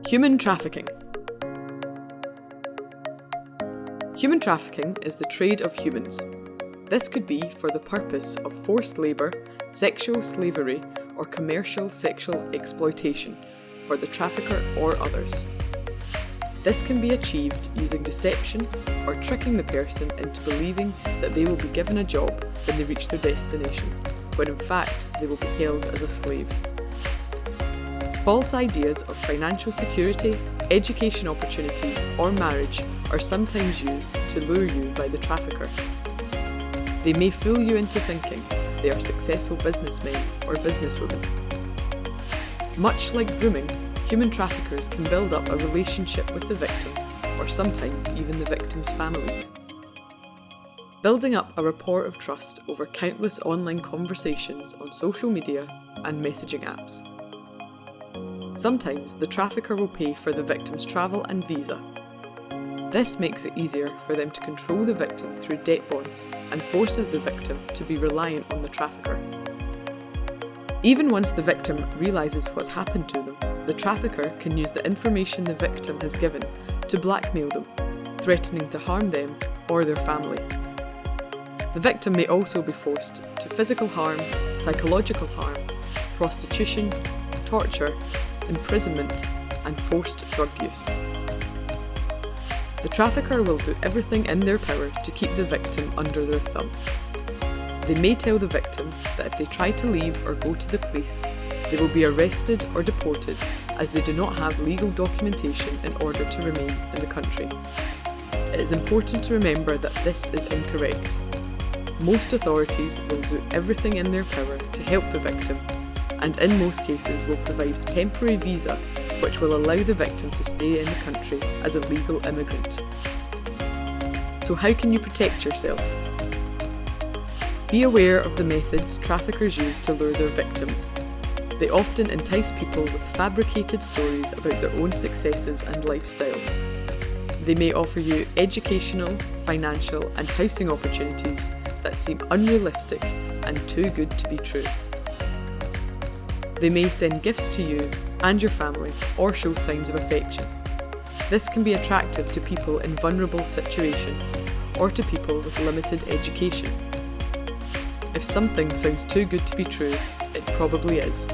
Human trafficking. Human trafficking is the trade of humans. This could be for the purpose of forced labour, sexual slavery, or commercial sexual exploitation for the trafficker or others. This can be achieved using deception or tricking the person into believing that they will be given a job when they reach their destination, when in fact they will be held as a slave. False ideas of financial security, education opportunities, or marriage are sometimes used to lure you by the trafficker. They may fool you into thinking they are successful businessmen or businesswomen. Much like grooming, human traffickers can build up a relationship with the victim, or sometimes even the victim's families. Building up a rapport of trust over countless online conversations on social media and messaging apps. Sometimes the trafficker will pay for the victim's travel and visa. This makes it easier for them to control the victim through debt bonds and forces the victim to be reliant on the trafficker. Even once the victim realises what's happened to them, the trafficker can use the information the victim has given to blackmail them, threatening to harm them or their family. The victim may also be forced to physical harm, psychological harm, prostitution, torture, imprisonment, and forced drug use. The trafficker will do everything in their power to keep the victim under their thumb. They may tell the victim that if they try to leave or go to the police, they will be arrested or deported as they do not have legal documentation in order to remain in the country. It is important to remember that this is incorrect. Most authorities will do everything in their power to help the victim, and in most cases will provide a temporary visa which will allow the victim to stay in the country as a legal immigrant. So how can you protect yourself? Be aware of the methods traffickers use to lure their victims. They often entice people with fabricated stories about their own successes and lifestyle. They may offer you educational, financial, and housing opportunities that seem unrealistic and too good to be true. They may send gifts to you and your family or show signs of affection. This can be attractive to people in vulnerable situations or to people with limited education. If something sounds too good to be true, it probably is.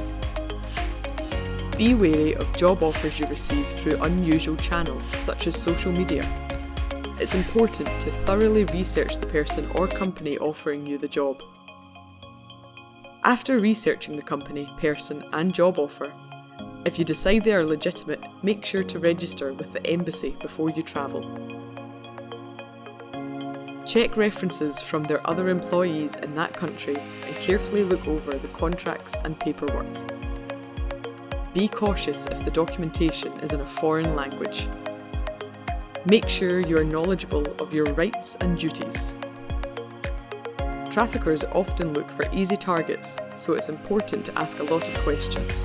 Be wary of job offers you receive through unusual channels such as social media. It's important to thoroughly research the person or company offering you the job. After researching the company, person, and job offer, if you decide they are legitimate, make sure to register with the embassy before you travel. Check references from their other employees in that country and carefully look over the contracts and paperwork. Be cautious if the documentation is in a foreign language. Make sure you are knowledgeable of your rights and duties. Traffickers often look for easy targets, so it's important to ask a lot of questions.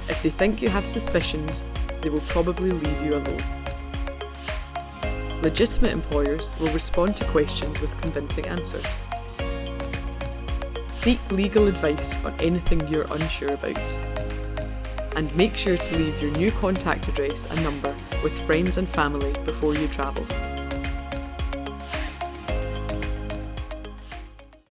If they think you have suspicions, they will probably leave you alone. Legitimate employers will respond to questions with convincing answers. Seek legal advice on anything you're unsure about. And make sure to leave your new contact address and number with friends and family before you travel.